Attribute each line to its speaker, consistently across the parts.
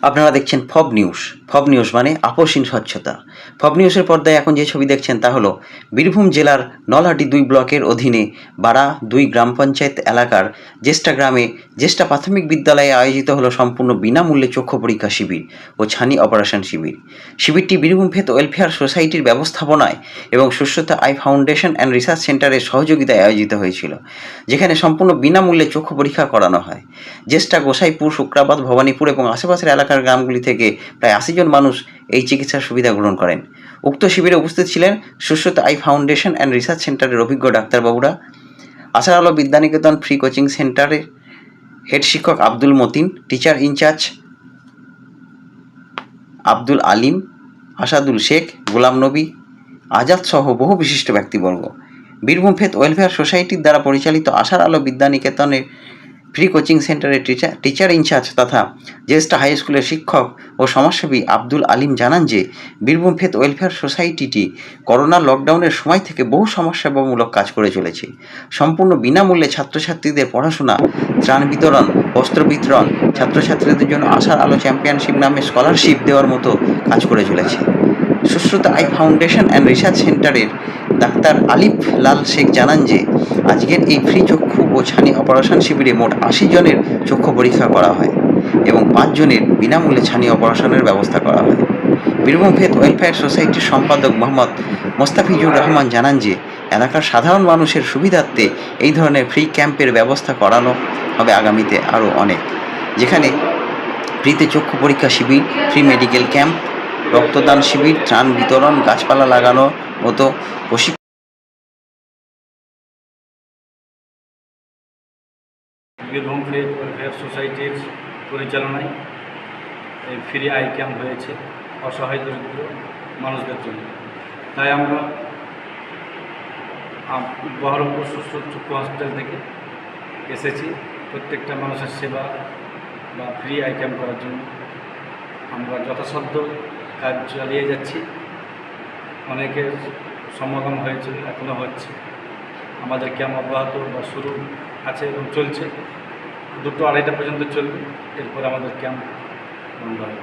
Speaker 1: আপনারা দেখছেন ফব news. ফব news মানে আপসহীন স্বচ্ছতা। ফব নিউজের পর্দায় এখন যে ছবি দেখছেন তা হলো বীরভূম জেলার নলহাটি ২ ব্লকের অধীনে বাড়া ২ গ্রাম পঞ্চায়েত এলাকার জেষ্টা গ্রামে জেষ্টা প্রাথমিক বিদ্যালয়ে আয়োজিত হলো সম্পূর্ণ বিনামূল্যে চক্ষু পরীক্ষা শিবির ও ছানি অপারেশন শিবির। শিবিরটি বীরভূম ফেথ ওয়েলফেয়ার সোসাইটির ব্যবস্থাপনায় এবং Sushruta I foundation and research সেন্টারের সহযোগিতায় আয়োজিত হয়েছিল, যেখানে সম্পূর্ণ বিনামূল্যে চক্ষু পরীক্ষা করানো হয়। জেষ্টা, গোসাইপুর, শুক্রাবাদ, ভবানীপুর এবং আশেপাশের এলাকার গ্রামগুলি থেকে প্রায় ৮০ জন মানুষ এই চিকিৎসার সুবিধা গ্রহণ করেন। উক্ত শিবিরে উপস্থিত ছিলেন Sushruta I foundation and research সেন্টারের অভিজ্ঞ ডাক্তারবাবুরা, আশার আলো বিদ্যানিকেতন ফ্রি কোচিং সেন্টারের হেড শিক্ষক আব্দুল মতিন, টিচার ইনচার্জ আব্দুল আলিম, আসাদুল শেখ, গোলাম নবী, আজাদ সহ বহু বিশিষ্ট ব্যক্তিবর্গ। বীরভূম ফেথ ওয়েলফেয়ার সোসাইটির দ্বারা পরিচালিত আশার আলো বিদ্যানিকেতনের ফ্রি কোচিং সেন্টারের টিচার ইনচার্জ তথা জেষ্টা হাই স্কুলের শিক্ষক ও সমাজসেবী আব্দুল আলিম জানান যে বীরভূম ফেথ ওয়েলফেয়ার সোসাইটিটি করোনা লকডাউনের সময় থেকে বহু সমাজসেবামূলক কাজ করে চলেছে। সম্পূর্ণ বিনামূল্যে ছাত্রছাত্রীদের পড়াশোনা, ত্রাণ বিতরণ, বস্ত্র বিতরণ, ছাত্রছাত্রীদের জন্য আশার আলো চ্যাম্পিয়নশিপ নামে স্কলারশিপ দেওয়ার মতো কাজ করে চলেছে। Sushruta I foundation and research সেন্টারের ডাক্তার আলিফ লাল শেখ জানান যে আজকের এই ফ্রি চক্ষু ও ছানি অপারেশন শিবিরে মোট ৮০ জনের চক্ষু পরীক্ষা করা হয় এবং ৫ জনের বিনামূল্যে ছানি অপারেশনের ব্যবস্থা করা হয়। বীরভূম ফেথ ওয়েলফেয়ার সোসাইটির সম্পাদক মোহাম্মদ মোস্তাফিজুর রহমান জানান যে এলাকার সাধারণ মানুষের সুবিধার্থে এই ধরনের ফ্রি ক্যাম্পের ব্যবস্থা করানো হবে আগামীতে আরও অনেক, যেখানে ফ্রিতে চক্ষু পরীক্ষা শিবির, ফ্রি মেডিকেল ক্যাম্প, রক্তদান শিবির, ত্রাণ বিতরণ, গাছপালা লাগানোর মতো প্রশিক্ষণ।
Speaker 2: বীরভূম ফেথ ওয়েলফেয়ার সোসাইটির পরিচালনায় এই ফ্রি আই ক্যাম্প হয়েছে অসহায় দরিদ্র মানুষদের জন্য। তাই আমরা বহরমপুর চক্ষু হসপিটাল থেকে এসেছি প্রত্যেকটা মানুষের সেবা বা ফ্রি আই ক্যাম্প করার জন্য। আমরা যথাসাধ্য কাজ চালিয়ে যাচ্ছি। অনেকের সমাগম হয়েছে, এখনও হচ্ছে। আমাদের ক্যাম্প অব্যাহত বা শুরু আছে এবং চলছে, 2টা-2:30 পর্যন্ত চলবে। এরপর আমাদের ক্যাম্প বন্ধ হবে।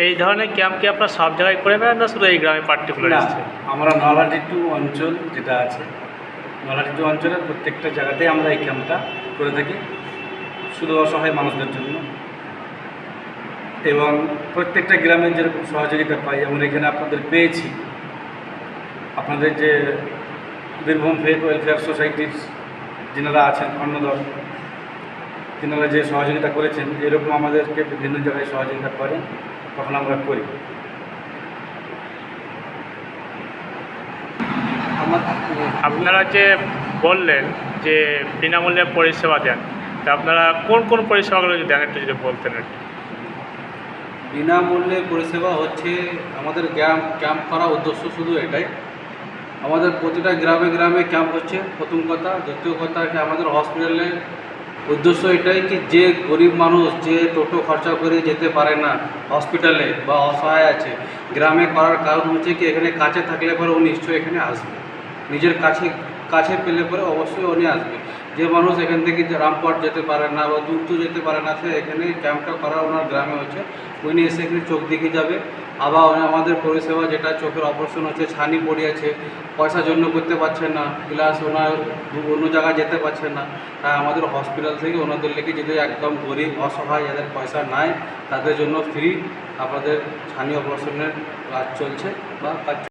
Speaker 3: এই ধরনের ক্যাম্প কি আপনারা সব জায়গায় করে নেন না শুধু এই গ্রামে পার্টিকুলার?
Speaker 2: আমরা নলহাটি 2 অঞ্চল যেটা আছে, নলহাটি 2 অঞ্চলের প্রত্যেকটা জায়গাতেই আমরা এই ক্যাম্পটা করে থাকি শুধু অসহায় মানুষদের জন্য। এবং প্রত্যেকটা গ্রামের যেরকম সহযোগিতা পাই আমরা এখানে আপনাদের পেয়েছি। আপনাদের যে বীরভূম ফেথ ওয়েলফেয়ার সোসাইটির যিনারা আছেন কর্ণধর, তিনারা যে সহযোগিতা করেছেন, এরকম আমাদেরকে বিভিন্ন জায়গায় সহযোগিতা করেন, তখন আমরা করি।
Speaker 3: আপনারা যে বললেন যে বিনামূল্যে পরিষেবা দেন, তা আপনারা কোন কোন পরিষেবাগুলো যদি দেন একটু যদি বলতেন।
Speaker 4: বিনামূল্যে পরিষেবা হচ্ছে আমাদের ক্যাম্প করার উদ্দেশ্য শুধু এটাই। আমাদের প্রতিটা গ্রামে গ্রামে ক্যাম্প হচ্ছে, প্রথম কথা। দ্বিতীয় কথা কি আমাদের হসপিটালে উদ্দেশ্য এটাই কি যে গরিব মানুষ যে টোটো খরচা করে যেতে পারে না হসপিটালে বা অসহায় আছে, গ্রামে করার কারণ হচ্ছে কি এখানে কাছে থাকলে পরে ও নিশ্চয়ই এখানে আসবে। নিজের কাছে পেলে পরে অবশ্যই উনি আসবে। যে মানুষ এখান থেকে রামপুরহাট যেতে পারে না বা দূর যেতে পারে না, সে এখানে ক্যাম্পটা করা ওনার গ্রামে হচ্ছে। উনি এসে এখানে চোখ দেখে যাবে। আবার আমাদের পরিষেবা যেটা চোখের অপারেশন হচ্ছে, ছানি পড়িয়েছে, পয়সার জন্য করতে পারছে না, প্লাস ওনার অন্য জায়গায় যেতে পারছে না, তাই আমাদের হসপিটাল থেকে ওনাদের লেগে যদি একদম গরিব অসহায় যাদের পয়সা নাই তাদের জন্য ফ্রি আপনাদের ছানি অপারেশনের কাজ চলছে বা কাজ